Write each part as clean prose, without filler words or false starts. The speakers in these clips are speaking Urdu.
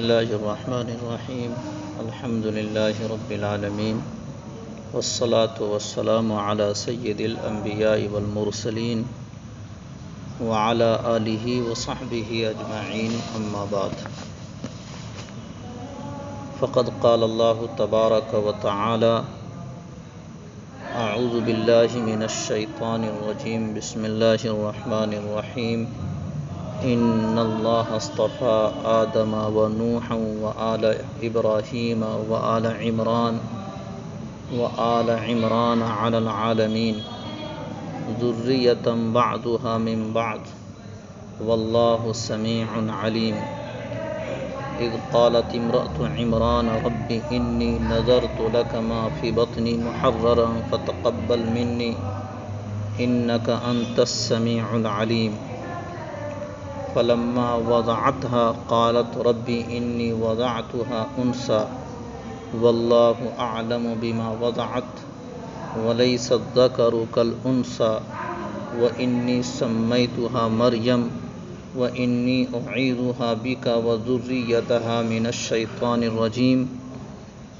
الله الرحمن الرحيم الحمد لله رب العالمين والصلاة والسلام على سيد الأنبياء والمرسلين وعلى آله وصحبه أجمعين أما بعد فقد قال الله تبارك وتعالى أعوذ بالله من الشيطان الرجيم بسم الله الرحمن الرحيم إن الله اصطفى آدم ونوحا وآل إبراهيم وآل عمران على العالمين ذرية بعضها من بعض والله سميع عليم إذ قالت امرأة عمران رب إني نذرت لك ما في بطني محررا فتقبل مني إنك أنت السميع العليم فلما وضعتها قالت رب إني وضعتها أنثى والله أعلم بما وضعت وليس الذكر كالأنثى وإني سميتها مريم وإني أعيذها بك وذريتها من الشيطان الرجيم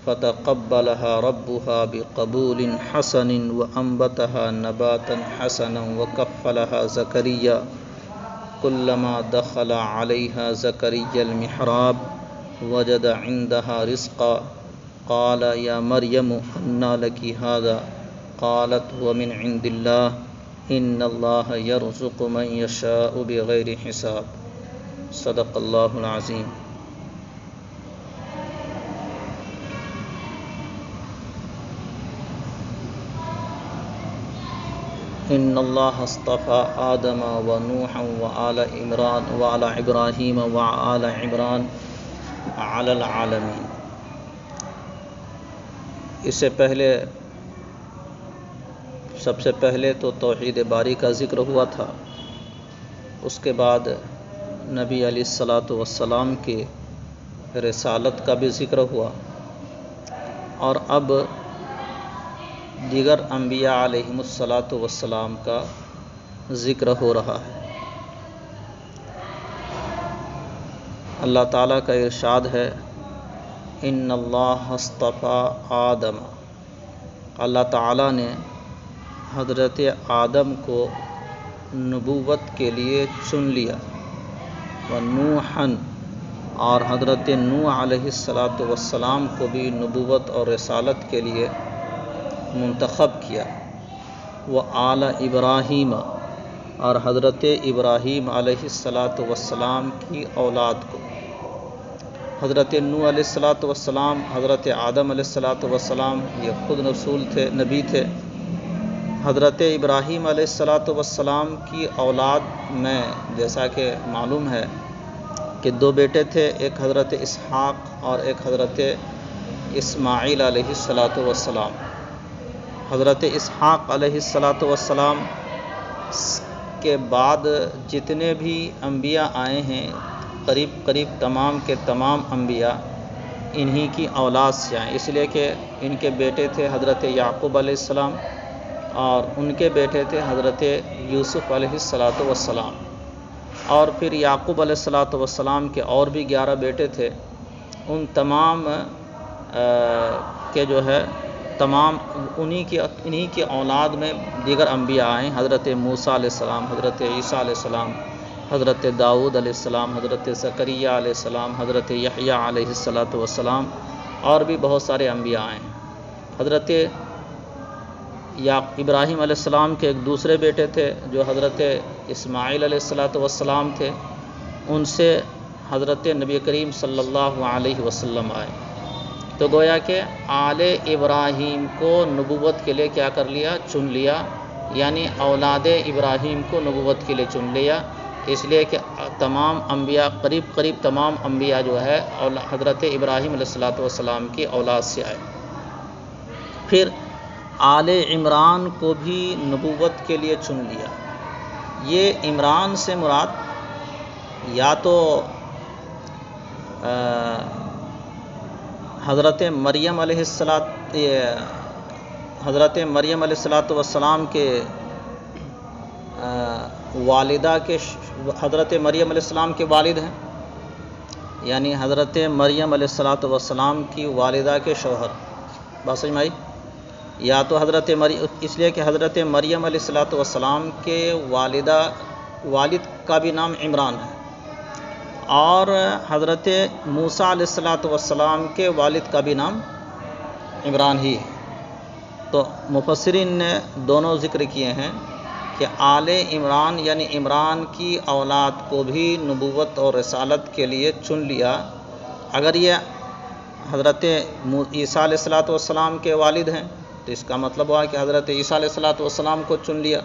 فتقبلها ربها بقبول حسن وأنبتها نباتا حسنا وكفلها زكريا كلما دخل عليها زكريا المحراب وجد عندها رزقا قال يا مريم أنى لك هذا قالت هو من عند الله إن الله يرزق من يشاء بغير حساب صدق الله العظيم. إن الله اصطفى آدم ونوحا وآل إبراهيم وآل عمران على العالمين. اس سے پہلے سب سے پہلے تو توحید باری کا ذکر ہوا تھا، اس کے بعد نبی علیہ الصلاۃ والسلام کی رسالت کا بھی ذکر ہوا، اور اب دیگر انبیاء علیہم الصلاۃ والسلام کا ذکر ہو رہا ہے۔ اللہ تعالیٰ کا ارشاد ہے ان اللہ اصطفیٰ آدم، اللہ تعالیٰ نے حضرت آدم کو نبوت کے لیے چن لیا، ونوحاً، اور حضرت نوح علیہ الصلاۃ والسلام کو بھی نبوت اور رسالت کے لیے منتخب کیا، وآل ابراہیم، اور حضرت ابراہیم علیہ الصلاۃ والسلام کی اولاد کو۔ حضرت نوح علیہ الصلاۃ والسلام، حضرت آدم علیہ الصلاۃ والسلام یہ خود رسول تھے، نبی تھے۔ حضرت ابراہیم علیہ الصلاۃ والسلام کی اولاد میں جیسا کہ معلوم ہے کہ دو بیٹے تھے، ایک حضرت اسحاق اور ایک حضرت اسماعیل علیہ الصلاۃ والسلام۔ حضرت اسحاق علیہ الصلاۃ والسلام کے بعد جتنے بھی انبیاء آئے ہیں، قریب تمام کے تمام انبیاء انہی کی اولاد سے آئے، اس لیے کہ ان کے بیٹے تھے حضرت یعقوب علیہ السلام، اور ان کے بیٹے تھے حضرت یوسف علیہ الصلاۃ والسلام، اور پھر یعقوب علیہ الصلاۃ والسلام کے اور بھی 11 بیٹے تھے۔ ان تمام کے جو ہے تمام انہی کی اولاد میں دیگر انبیاء آئے، حضرت موسیٰ علیہ السلام، حضرت عیسیٰ علیہ السلام، حضرت داؤد علیہ السلام، حضرت زکریا علیہ السلام، حضرت یحییٰ علیہ الصلاۃ والسلام، اور بھی بہت سارے انبیاء آئے ہیں۔ حضرت ابراہیم علیہ السلام کے ایک دوسرے بیٹے تھے جو حضرت اسماعیل علیہ الصلاۃ والسلام تھے، ان سے حضرت نبی کریم صلی اللہ علیہ وسلم آئے۔ تو گویا کہ آل ابراہیم کو نبوت کے لیے کیا کر لیا؟ چن لیا، یعنی اولاد ابراہیم کو نبوت کے لیے چن لیا، اس لیے کہ تمام انبیاء قریب تمام انبیاء جو ہے حضرت ابراہیم علیہ الصلاۃ والسلام کی اولاد سے آئے۔ پھر آل عمران کو بھی نبوت کے لیے چن لیا۔ یہ عمران سے مراد یا تو حضرت مریم علیہ الصلاۃ والسلام کے والدہ کے حضرت مریم علیہ السلام کے والد ہیں، یعنی حضرت مریم علیہ الصلاۃ والسلام کی والدہ کے شوہر. بات سمجھ میں آئی؟ یا تو اس لیے کہ حضرت مریم علیہ الصلاۃ والسلام کے والد کا بھی نام عمران ہے، اور حضرت موسیٰ علیہ الصلاۃ والسلام کے والد کا بھی نام عمران ہی ہے. تو مفسرین نے دونوں ذکر کیے ہیں کہ آل عمران یعنی عمران کی اولاد کو بھی نبوت اور رسالت کے لیے چن لیا. اگر یہ حضرت عیسیٰ علیہ الصلاۃ والسلام کے والد ہیں تو اس کا مطلب ہوا کہ حضرت عیسیٰ علیہ الصلاۃ والسلام کو چن لیا،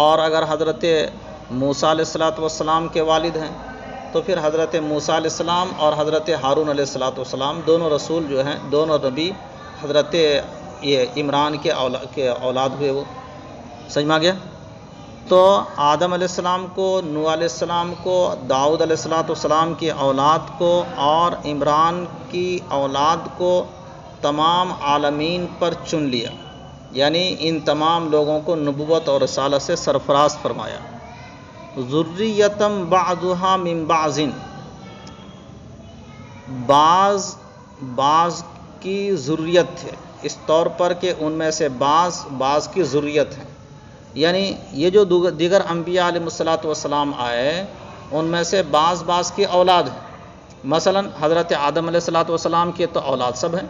اور اگر حضرت موسیٰ علیہ الصلاۃ والسلام کے والد ہیں تو پھر حضرت موسیٰ علیہ السلام اور حضرت ہارون علیہ الصلاۃ والسلام دونوں رسول جو ہیں، دونوں نبی حضرت یہ عمران کے اولاد ہوئے. وہ سمجھ میں آ گیا؟ تو آدم علیہ السلام کو، نوح علیہ السلام کو، داؤد علیہ الصلاۃ والسلام کی اولاد کو اور عمران کی اولاد کو تمام عالمین پر چن لیا، یعنی ان تمام لوگوں کو نبوت اور رسالت سے سرفراز فرمایا. ذریتم بعضها من بعض، بعض کی ذریت تھے، اس طور پر کہ ان میں سے بعض کی ذریت ہے. یعنی یہ جو دیگر انبیاء علیہ الصلاۃ والسلام آئے ان میں سے بعض کی اولاد ہے. مثلا حضرت آدم علیہ الصلاۃ والسلام کی تو اولاد سب ہیں،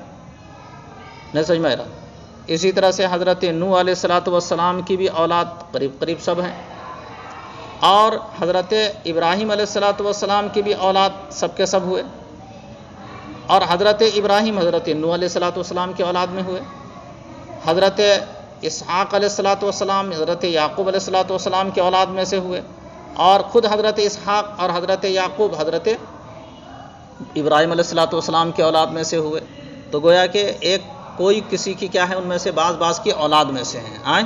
نہیں سمجھ میں آ رہا؟ اسی طرح سے حضرت نوح علیہ الصلاۃ والسلام کی بھی اولاد قریب سب ہیں، اور حضرت ابراہیم علیہ الصلاۃ والسلام کی بھی اولاد سب کے سب ہوئے، اور حضرت ابراہیم حضرت نوح علیہ الصلاۃ والسلام کی اولاد میں ہوئے. حضرت اسحاق علیہ الصلاۃ والسلام حضرت یعقوب علیہ الصلاۃ والسلام کی اولاد میں سے ہوئے، اور خود حضرت اسحاق اور حضرت یعقوب حضرت ابراہیم علیہ الصلاۃ والسلام کی اولاد میں سے ہوئے. تو گویا کہ ایک کوئی کسی کی کیا ہے، ان میں سے بعض کی اولاد میں سے ہیں.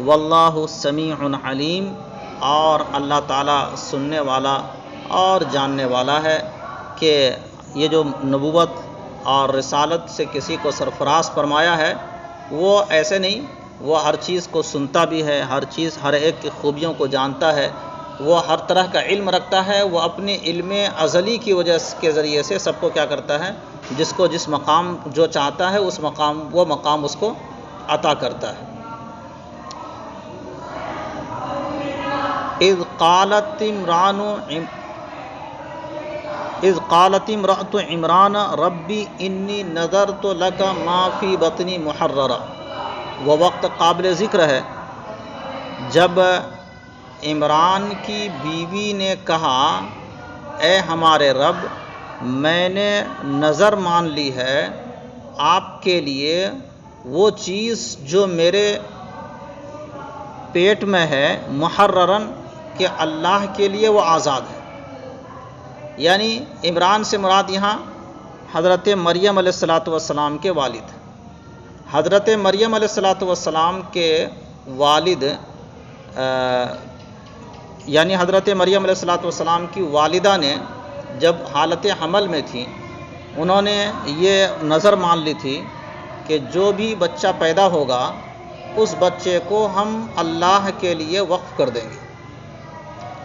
واللہ سمیع علیم، اور اللہ تعالیٰ سننے والا اور جاننے والا ہے کہ یہ جو نبوت اور رسالت سے کسی کو سرفراز فرمایا ہے وہ ایسے نہیں، وہ ہر چیز کو سنتا بھی ہے، ہر ایک کی خوبیوں کو جانتا ہے، وہ ہر طرح کا علم رکھتا ہے. وہ اپنے علم ازلی کی وجہ کے ذریعے سے سب کو کیا کرتا ہے، جس کو جس مقام جو چاہتا ہے وہ مقام اس کو عطا کرتا ہے. اذ قالت امرأة عمران ربی انی نذرت لک ما فی بطنی محررا. وہ وقت قابل ذکر ہے جب عمران کی بیوی نے کہا، اے ہمارے رب، میں نے نظر مان لی ہے آپ کے لیے وہ چیز جو میرے پیٹ میں ہے، محررن، کہ اللہ کے لیے وہ آزاد ہے. یعنی عمران سے مراد یہاں حضرت مریم علیہ الصلاۃ والسلام کے والد. حضرت مریم علیہ الصلاۃ والسلام کے والد یعنی حضرت مریم علیہ الصلاۃ والسلام کی والدہ نے جب حالت حمل میں تھی، انہوں نے یہ نظر مان لی تھی کہ جو بھی بچہ پیدا ہوگا اس بچے کو ہم اللہ کے لیے وقف کر دیں گے،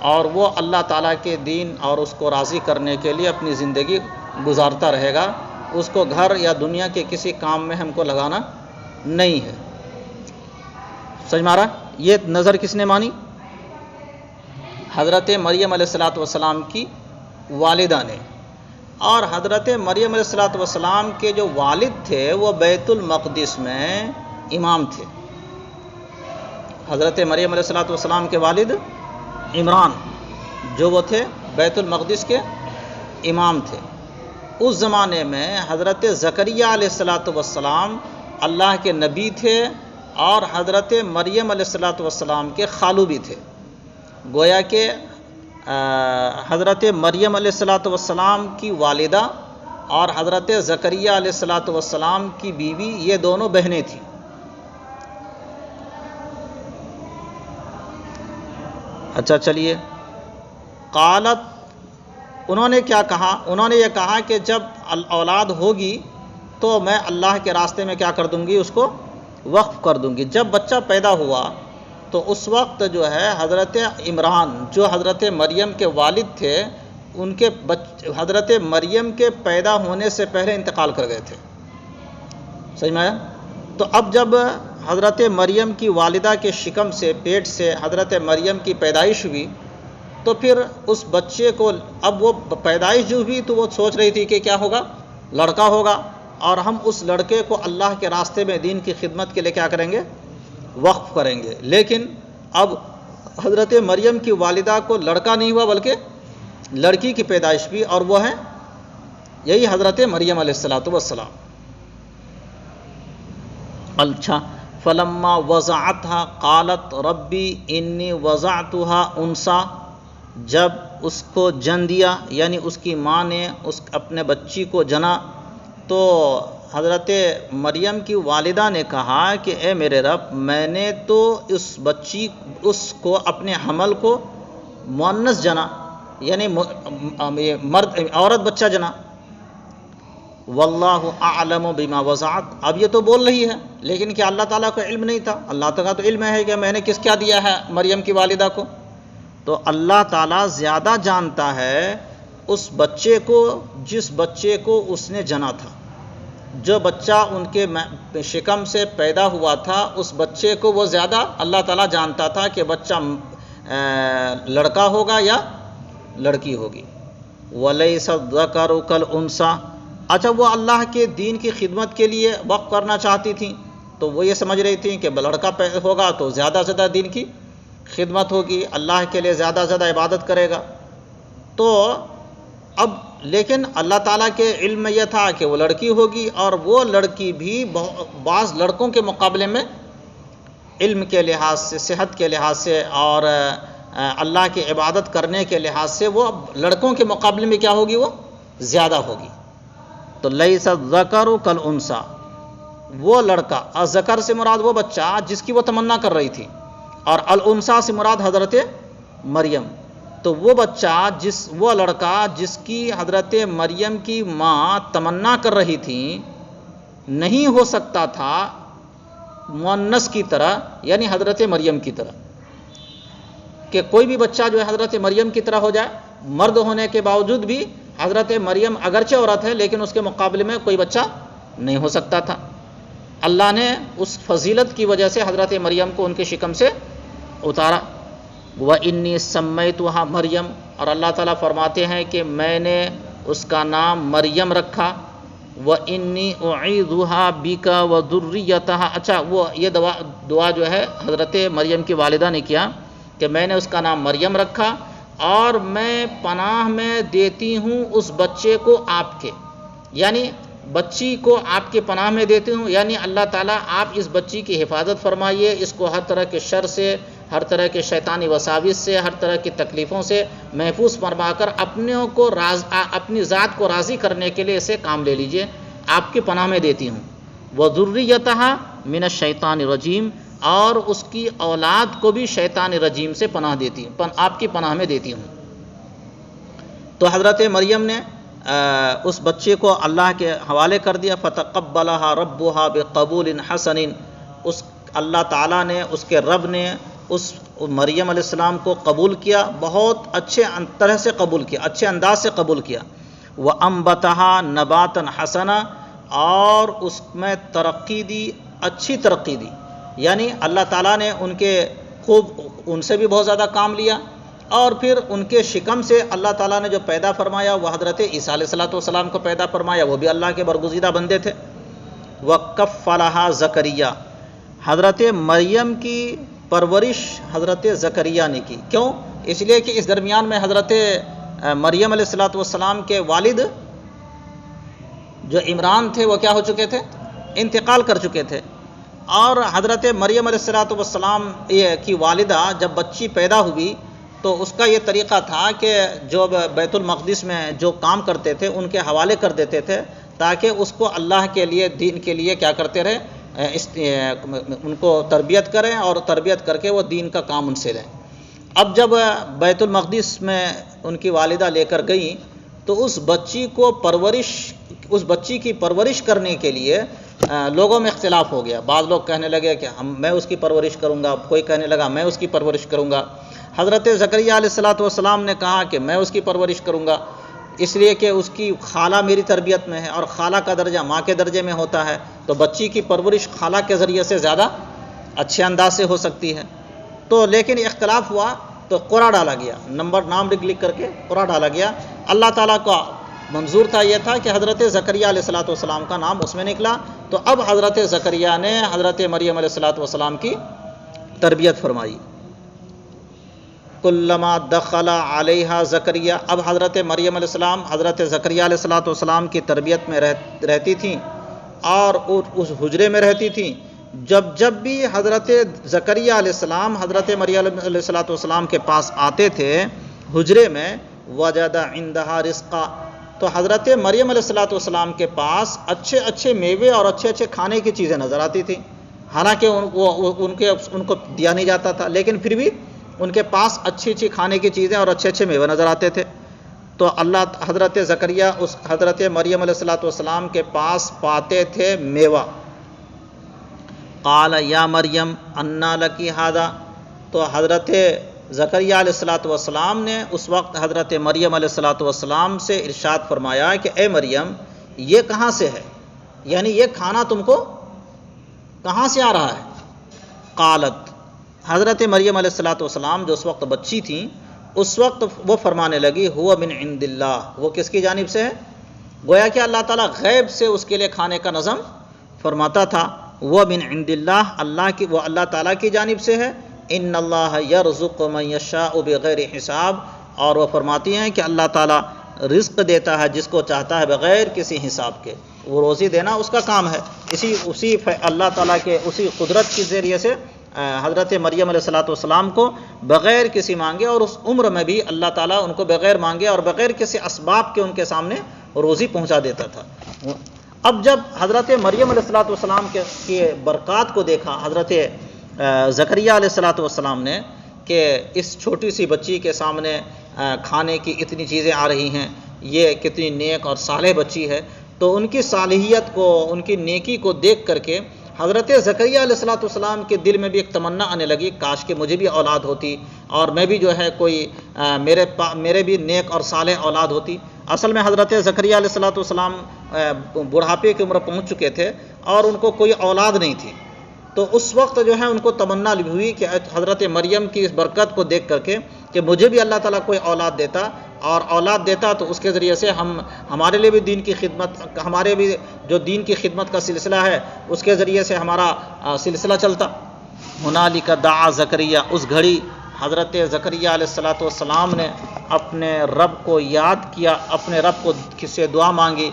اور وہ اللہ تعالیٰ کے دین اور اس کو راضی کرنے کے لیے اپنی زندگی گزارتا رہے گا. اس کو گھر یا دنیا کے کسی کام میں ہم کو لگانا نہیں ہے. سمجھ میں آ رہا؟ یہ نظر کس نے مانی؟ حضرت مریم علیہ الصلاۃ والسلام کی والدہ نے. اور حضرت مریم علیہ الصلاۃ والسلام کے جو والد تھے وہ بیت المقدس میں امام تھے. حضرت مریم علیہ الصلاۃ والسلام کے والد عمران جو وہ تھے بیت المقدس کے امام تھے. اس زمانے میں حضرت زکریا علیہ الصلاۃ والسلام اللہ کے نبی تھے اور حضرت مریم علیہ الصلاۃ والسلام کے خالو بھی تھے. گویا کہ حضرت مریم علیہ الصلاۃ والسلام کی والدہ اور حضرت زکریا علیہ الصلاۃ والسلام کی بیوی یہ دونوں بہنیں تھیں. اچھا چلیے، قالت، انہوں نے کیا کہا؟ انہوں نے یہ کہا کہ جب اولاد ہوگی تو میں اللہ کے راستے میں کیا کر دوں گی، اس کو وقف کر دوں گی. جب بچہ پیدا ہوا تو اس وقت جو ہے حضرت عمران جو حضرت مریم کے والد تھے، ان کے حضرت مریم کے پیدا ہونے سے پہلے انتقال کر گئے تھے. سمجھ میں آیا؟ تو اب جب حضرت مریم کی والدہ کے شکم سے، پیٹ سے حضرت مریم کی پیدائش ہوئی، تو پھر اس بچے کو، اب وہ پیدائش جو ہوئی تو وہ سوچ رہی تھی کہ کیا ہوگا، لڑکا ہوگا، اور ہم اس لڑکے کو اللہ کے راستے میں دین کی خدمت کے لیے کیا کریں گے، وقف کریں گے. لیکن اب حضرت مریم کی والدہ کو لڑکا نہیں ہوا بلکہ لڑکی کی پیدائش ہوئی، اور وہ ہے یہی حضرت مریم علیہ السلام. اچھا، فلما وضعتها قالت ربی انی وضعتها انثی، جب اس کو جن دیا یعنی اس کی ماں نے اپنے بچی کو جنا، تو حضرت مریم کی والدہ نے کہا کہ اے میرے رب، میں نے تو اس کو اپنے حمل کو مؤنث جنا، یعنی مرد عورت بچہ جنا. واللہ اعلم بما وضعت، اب یہ تو بول رہی ہے لیکن کیا اللہ تعالیٰ کو علم نہیں تھا؟ اللہ تعالیٰ تو علم ہے کہ میں نے کیا دیا ہے مریم کی والدہ کو. تو اللہ تعالیٰ زیادہ جانتا ہے اس بچے کو جس بچے کو اس نے جنا تھا. جو بچہ ان کے شکم سے پیدا ہوا تھا اس بچے کو وہ زیادہ اللہ تعالیٰ جانتا تھا کہ بچہ لڑکا ہوگا یا لڑکی ہوگی. وَلَيْسَ الذَّكَرُ كَالْأُنثَىٰ، اچھا وہ اللہ کے دین کی خدمت کے لیے وقف کرنا چاہتی تھیں، تو وہ یہ سمجھ رہی تھیں کہ لڑکا ہوگا تو زیادہ سے زیادہ دین کی خدمت ہوگی، اللہ کے لیے زیادہ سے زیادہ عبادت کرے گا. تو اب لیکن اللہ تعالیٰ کے علم میں یہ تھا کہ وہ لڑکی ہوگی، اور وہ لڑکی بھی بعض لڑکوں کے مقابلے میں علم کے لحاظ سے، صحت کے لحاظ سے، اور اللہ کی عبادت کرنے کے لحاظ سے وہ لڑکوں کے مقابلے میں کیا ہوگی، وہ زیادہ ہوگی. تو لیس الذکر کالانثی، وہ لڑکا، الذکر سے مراد وہ بچہ جس کی وہ تمنا کر رہی تھی، اور الانثی سے مراد حضرت مریم. تو وہ بچہ وہ لڑکا جس کی حضرت مریم کی ماں تمنا کر رہی تھی نہیں ہو سکتا تھا مؤنث کی طرح، یعنی حضرت مریم کی طرح، کہ کوئی بھی بچہ جو ہے حضرت مریم کی طرح ہو جائے. مرد ہونے کے باوجود بھی حضرت مریم اگرچہ عورت ہے لیکن اس کے مقابلے میں کوئی بچہ نہیں ہو سکتا تھا. اللہ نے اس فضیلت کی وجہ سے حضرت مریم کو ان کے شکم سے اتارا. وَإِنِّي سَمَّيْتُهَا مریم، اور اللہ تعالیٰ فرماتے ہیں کہ میں نے اس کا نام مریم رکھا. وَإِنِّي أُعِيذُهَا بِكَ وَذُرِّيَّتَهَا، اچھا وہ یہ دعا جو ہے حضرت مریم کی والدہ نے کیا کہ میں نے اس کا نام مریم رکھا اور میں پناہ میں دیتی ہوں اس بچے کو آپ کے، یعنی بچی کو آپ کے پناہ میں دیتی ہوں، یعنی اللہ تعالیٰ آپ اس بچی کی حفاظت فرمائیے، اس کو ہر طرح کے شر سے، ہر طرح کے شیطانی وساوس سے، ہر طرح کی تکلیفوں سے محفوظ فرما کر اپنی ذات کو راضی کرنے کے لیے اسے کام لے لیجئے، آپ کی پناہ میں دیتی ہوں. وَذُرِّيَّتَهَا مِنَ الشَّيْطَانِ الرَّجِيمِ، اور اس کی اولاد کو بھی شیطان رجیم سے پناہ دیتی ہوں، آپ کی پناہ میں دیتی ہوں. تو حضرت مریم نے اس بچے کو اللہ کے حوالے کر دیا. فَتَقَبَّلَهَا رَبُّهَا بِقَبُولٍ حَسَنٍ، اللہ تعالیٰ نے، اس کے رب نے اس مریم علیہ السلام کو قبول کیا، بہت اچھے طرح سے قبول کیا، اچھے انداز سے قبول کیا. وَأَنبَتَهَا نَبَاتًا حَسَنًا، اور اس میں ترقی دی، اچھی ترقی دی، یعنی اللہ تعالیٰ نے ان سے بھی بہت زیادہ کام لیا، اور پھر ان کے شکم سے اللہ تعالیٰ نے جو پیدا فرمایا وہ حضرت عیسیٰ علیہ السلام کو پیدا فرمایا، وہ بھی اللہ کے برگزیدہ بندے تھے. وَكَفَّلَهَا زکریا، حضرت مریم کی پرورش حضرت زکریا نے کی. کیوں؟ اس لیے کہ اس درمیان میں حضرت مریم علیہ السلام کے والد جو عمران تھے وہ کیا ہو چکے تھے؟ انتقال کر چکے تھے. اور حضرت مریم علیہ السلام کی والدہ جب بچی پیدا ہوئی تو اس کا یہ طریقہ تھا کہ جو بیت المقدس میں جو کام کرتے تھے ان کے حوالے کر دیتے تھے تاکہ اس کو اللہ کے لیے، دین کے لیے کیا کرتے رہے، ان کو تربیت کریں اور تربیت کر کے وہ دین کا کام ان سے لیں. اب جب بیت المقدس میں ان کی والدہ لے کر گئیں تو اس بچی کی پرورش کرنے کے لیے لوگوں میں اختلاف ہو گیا. بعض لوگ کہنے لگے کہ میں اس کی پرورش کروں گا، کوئی کہنے لگا میں اس کی پرورش کروں گا. حضرت زکریہ علیہ الصلوۃ والسلام نے کہا کہ میں اس کی پرورش کروں گا، اس لیے کہ اس کی خالہ میری تربیت میں ہے، اور خالہ کا درجہ ماں کے درجے میں ہوتا ہے، تو بچی کی پرورش خالہ کے ذریعے سے زیادہ اچھے انداز سے ہو سکتی ہے۔ تو لیکن اختلاف ہوا تو قرعہ ڈالا گیا، نام لکھ کر کے قرعہ ڈالا گیا۔ اللہ تعالیٰ کا منظور تھا، یہ تھا کہ حضرت زکریہ علیہ الصلوۃ والسلام کا نام اس میں نکلا، تو اب حضرت زکریہ نے حضرت مریم علیہ الصلوۃ والسلام کی تربیت فرمائی۔ کلما دخل علیہا زکریہ، اب حضرت مریم علیہ السلام حضرت زکریہ علیہ الصلوۃ والسلام کی تربیت میں رہتی تھیں اور اس حجرے میں رہتی تھیں۔ جب بھی حضرت زکریہ علیہ السلام حضرت مریم علیہ الصلوۃ والسلام کے پاس آتے تھے حجرے میں، وجد عندها رزقا، تو حضرت مریم علیہ الصلوۃ والسلام کے پاس اچھے اچھے میوے اور اچھے اچھے کھانے کی چیزیں نظر آتی تھیں، حالانکہ ان کو دیا نہیں جاتا تھا، لیکن پھر بھی ان کے پاس اچھی اچھی کھانے کی چیزیں اور اچھے اچھے میوے نظر آتے تھے۔ تو حضرت زکریہ اس حضرت مریم علیہ الصلوۃ والسلام کے پاس پاتے تھے میوہ۔ قال یا مریم انا لکی ھذا، تو حضرت زکریہ علیہ الصلوۃ والسلام نے اس وقت حضرت مریم علیہ الصلوۃ والسلام سے ارشاد فرمایا کہ اے مریم یہ کہاں سے ہے، یعنی یہ کھانا تم کو کہاں سے آ رہا ہے؟ قالت، حضرت مریم علیہ الصلوۃ والسلام جو اس وقت بچی تھیں، اس وقت وہ فرمانے لگی هو من عند اللہ، وہ کس کی جانب سے ہے؟ گویا کہ اللہ تعالیٰ غیب سے اس کے لیے کھانے کا نظم فرماتا تھا۔ وہ من عند اللہ، وہ اللہ تعالیٰ کی جانب سے ہے۔ ان اللہ یرزق من یشاء بغیر حساب، اور وہ فرماتی ہیں کہ اللہ تعالیٰ رزق دیتا ہے جس کو چاہتا ہے بغیر کسی حساب کے، وہ روزی دینا اس کا کام ہے۔ اسی اللہ تعالیٰ کے اسی قدرت کے ذریعے سے حضرت مریم علیہ الصلوۃ والسلام کو بغیر کسی مانگے، اور اس عمر میں بھی اللہ تعالیٰ ان کو بغیر مانگے اور بغیر کسی اسباب کے ان کے سامنے روزی پہنچا دیتا تھا۔ اب جب حضرت مریم علیہ الصلوۃ والسلام کے برکات کو دیکھا حضرت زکریہ علیہ الصلوۃ والسلام نے کہ اس چھوٹی سی بچی کے سامنے کھانے کی اتنی چیزیں آ رہی ہیں، یہ کتنی نیک اور صالح بچی ہے، تو ان کی صالحیت کو، ان کی نیکی کو دیکھ کر کے حضرت زکریہ علیہ الصلوۃ والسلام کے دل میں بھی ایک تمنا آنے لگی، کاش کہ مجھے بھی اولاد ہوتی اور میں بھی جو ہے کوئی میرے بھی نیک اور صالح اولاد ہوتی۔ اصل میں حضرت زکریہ علیہ الصلوۃ والسلام بڑھاپے کی عمر پہنچ چکے تھے اور ان کو کوئی اولاد نہیں تھی، تو اس وقت جو ہے ان کو تمنا ہوئی کہ حضرت مریم کی اس برکت کو دیکھ کر کے کہ مجھے بھی اللہ تعالیٰ کوئی اولاد دیتا، اور اولاد دیتا تو اس کے ذریعے سے ہمارے لیے بھی دین کی خدمت، ہمارے بھی جو دین کی خدمت کا سلسلہ ہے اس کے ذریعے سے ہمارا سلسلہ چلتا۔ ہنالک دعا زکریہ، اس گھڑی حضرت زکریہ علیہ الصلوۃ والسلام نے اپنے رب کو یاد کیا، اپنے رب کو سے دعا مانگی۔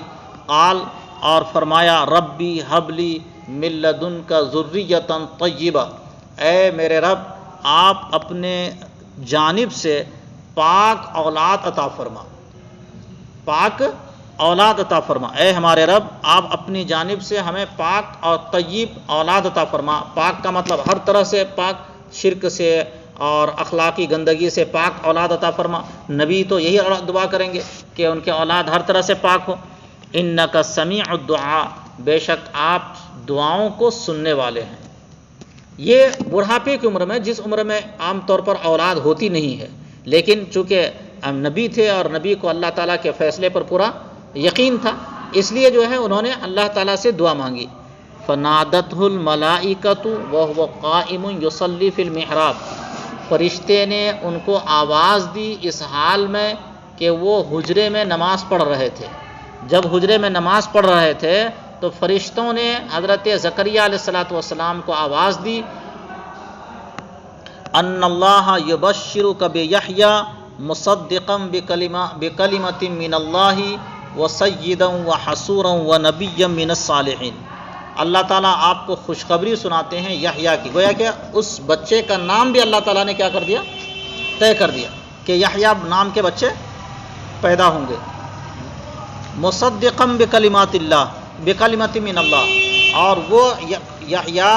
قال، اور فرمایا ربی حب لی من لدنک ذریۃ طیبہ، اے میرے رب آپ اپنے جانب سے پاک اولاد عطا فرما، پاک اولاد عطا فرما، اے ہمارے رب آپ اپنی جانب سے ہمیں پاک اور طیب اولاد عطا فرما۔ پاک کا مطلب ہر طرح سے پاک، شرک سے اور اخلاقی گندگی سے پاک اولاد عطا فرما۔ نبی تو یہی دعا کریں گے کہ ان کے اولاد ہر طرح سے پاک ہو۔ انک سمیع الدعاء، بے شک آپ دعاؤں کو سننے والے ہیں۔ یہ بڑھاپے کی عمر میں، جس عمر میں عام طور پر اولاد ہوتی نہیں ہے، لیکن چونکہ نبی تھے اور نبی کو اللہ تعالیٰ کے فیصلے پر پورا یقین تھا، اس لیے جو ہے انہوں نے اللہ تعالیٰ سے دعا مانگی۔ فنادتہ الملائکۃ وہو قائم یصلی فی المحراب، فرشتے نے ان کو آواز دی اس حال میں کہ وہ حجرے میں نماز پڑھ رہے تھے۔ جب حجرے میں نماز پڑھ رہے تھے تو فرشتوں نے حضرت زکریہ علیہ الصلوۃ والسلام کو آواز دی، ان اللہ یبشرک بیحییٰ مصدقا بکلمۃ من اللہ وسیدا وحصورا ونبیا من الصالحین، اللہ تعالیٰ آپ کو خوشخبری سناتے ہیں یحییٰ کی۔ گویا کہ اس بچے کا نام بھی اللہ تعالیٰ نے کیا کر دیا؟ طے کر دیا کہ یحییٰ نام کے بچے پیدا ہوں گے۔ مصدقا بکلمات اللہ، بکلمۃ من اللہ، اور وہ یحییٰ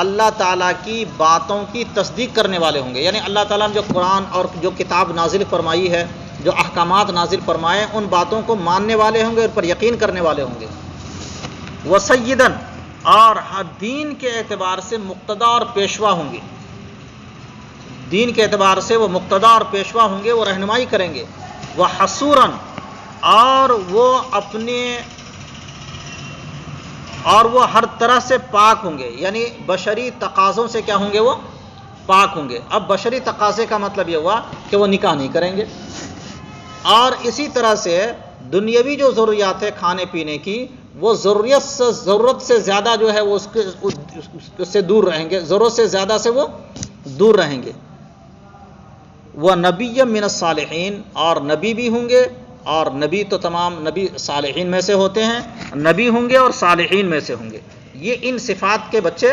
اللہ تعالیٰ کی باتوں کی تصدیق کرنے والے ہوں گے، یعنی اللہ تعالیٰ نے جو قرآن اور جو کتاب نازل فرمائی ہے، جو احکامات نازل فرمائے، ان باتوں کو ماننے والے ہوں گے، اور پر یقین کرنے والے ہوں گے۔ وسیدن، اور ہر دین کے اعتبار سے مقتدا اور پیشوا ہوں گے، دین کے اعتبار سے وہ مقتدا اور پیشوا ہوں گے، وہ رہنمائی کریں گے، وہ حصوراً اور وہ ہر طرح سے پاک ہوں گے، یعنی بشری تقاضوں سے کیا ہوں گے؟ وہ پاک ہوں گے۔ اب بشری تقاضے کا مطلب یہ ہوا کہ وہ نکاح نہیں کریں گے، اور اسی طرح سے دنیاوی جو ضروریات ہے کھانے پینے کی، وہ ضرورت سے زیادہ جو ہے وہ اس سے دور رہیں گے، ضرورت سے زیادہ سے وہ دور رہیں گے۔ وہ نبی من الصالحین، اور نبی بھی ہوں گے، اور نبی تو تمام نبی صالحین میں سے ہوتے ہیں، نبی ہوں گے اور صالحین میں سے ہوں گے۔ یہ ان صفات کے بچے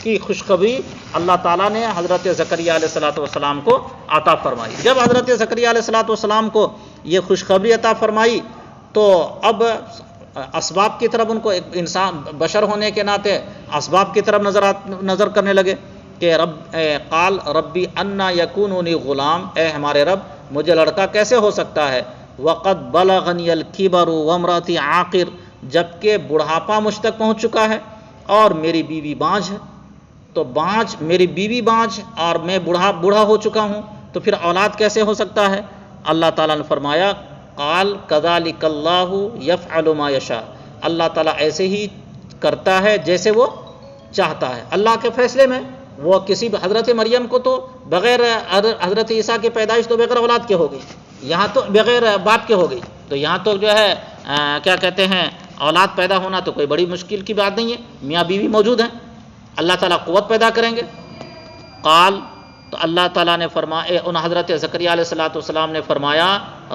کی خوشخبری اللہ تعالیٰ نے حضرت زکریہ علیہ السلام کو عطا فرمائی۔ جب حضرت زکریہ علیہ السلام کو یہ خوشخبری عطا فرمائی تو اب اسباب کی طرف ان کو، ایک انسان بشر ہونے کے ناطے اسباب کی طرف نظر کرنے لگے کہ قال ربی انا یکون لی غلام، اے ہمارے رب مجھے لڑکا کیسے ہو سکتا ہے، وقد بلغنی الکبر وامراتی عاقر، جبکہ بڑھاپا مجھ تک پہنچ چکا ہے اور میری بیوی بانجھ ہے۔ تو میری بیوی بانجھ اور میں بوڑھا ہو چکا ہوں، تو پھر اولاد کیسے ہو سکتا ہے؟ اللہ تعالیٰ نے فرمایا قال کذالک اللہ یفعل ما یشاء، اللہ تعالیٰ ایسے ہی کرتا ہے جیسے وہ چاہتا ہے۔ اللہ کے فیصلے میں وہ حضرت مریم کو تو بغیر حضرت عیسیٰ کی پیدائش تو بغیر اولاد کے ہو گئی، یہاں تو بغیر باپ کے ہو گئی، تو یہاں تو جو ہے کیا کہتے ہیں اولاد پیدا ہونا تو کوئی بڑی مشکل کی بات نہیں ہے، میاں بیوی موجود ہیں، اللہ تعالیٰ قوت پیدا کریں گے۔ قال، تو اللہ تعالیٰ نے فرمایا، ان حضرت زکریا علیہ السلام نے فرمایا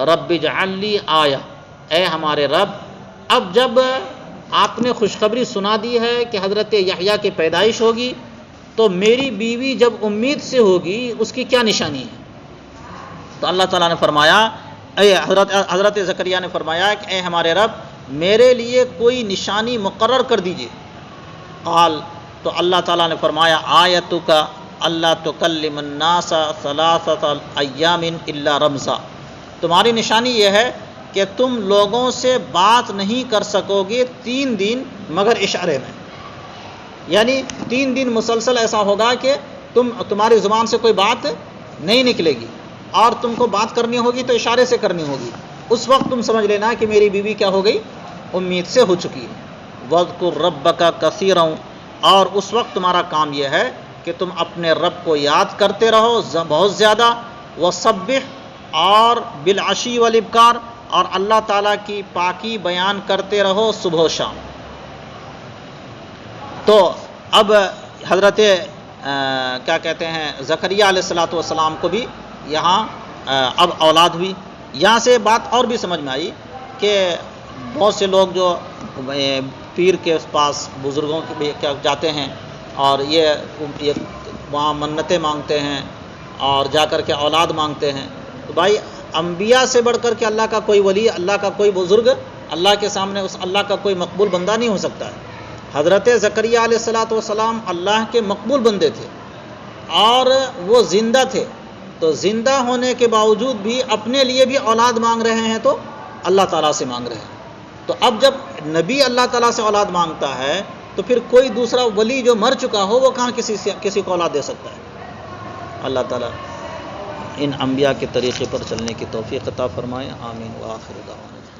رب اجعل لی آیہ، اے ہمارے رب، اب جب آپ نے خوشخبری سنا دی ہے کہ حضرت یحییٰ کی پیدائش ہوگی، تو میری بیوی جب امید سے ہوگی اس کی کیا نشانی ہے؟ تو اللہ تعالیٰ نے فرمایا، حضرت زکریا نے فرمایا کہ اے ہمارے رب میرے لیے کوئی نشانی مقرر کر دیجئے۔ قال، تو اللہ تعالیٰ نے فرمایا آیتک اللہ تکلم الناس ثلاثۃ ایام الا رمزا، تمہاری نشانی یہ ہے کہ تم لوگوں سے بات نہیں کر سکو گے 3 دن مگر اشارے میں، یعنی 3 دن مسلسل ایسا ہوگا کہ تمہاری زبان سے کوئی بات نہیں نکلے گی، اور تم کو بات کرنی ہوگی تو اشارے سے کرنی ہوگی۔ اس وقت تم سمجھ لینا کہ میری بیوی کیا ہو گئی؟ امید سے ہو چکی ہے۔ وَاذْكُرْ رَبَّكَ كَثِيرًا، اور اس وقت تمہارا کام یہ ہے کہ تم اپنے رب کو یاد کرتے رہو بہت زیادہ، وَسَبِّحْ، اور بالعشی والابکار، اور اللہ تعالیٰ کی پاکی بیان کرتے رہو صبح و شام۔ تو اب حضرت کیا کہتے ہیں زکریا علیہ السلام کو بھی یہاں اب اولاد ہوئی۔ یہاں سے بات اور بھی سمجھ میں آئی کہ بہت سے لوگ جو پیر کے پاس بزرگوں کے جاتے ہیں اور یہ وہاں منتیں مانگتے ہیں اور جا کر کے اولاد مانگتے ہیں، تو بھائی انبیاء سے بڑھ کر کے اللہ کا کوئی ولی، اللہ کا کوئی بزرگ، اللہ کے سامنے اس اللہ کا کوئی مقبول بندہ نہیں ہو سکتا ہے۔ حضرت زکریا علیہ السلام اللہ کے مقبول بندے تھے اور وہ زندہ تھے، تو زندہ ہونے کے باوجود بھی اپنے لیے بھی اولاد مانگ رہے ہیں، تو اللہ تعالیٰ سے مانگ رہے ہیں۔ تو اب جب نبی اللہ تعالیٰ سے اولاد مانگتا ہے تو پھر کوئی دوسرا ولی جو مر چکا ہو وہ کہاں کسی کو اولاد دے سکتا ہے؟ اللہ تعالیٰ ان انبیاء کے طریقے پر چلنے کی توفیق عطا فرمائے، آمین، وآخر دعوانا۔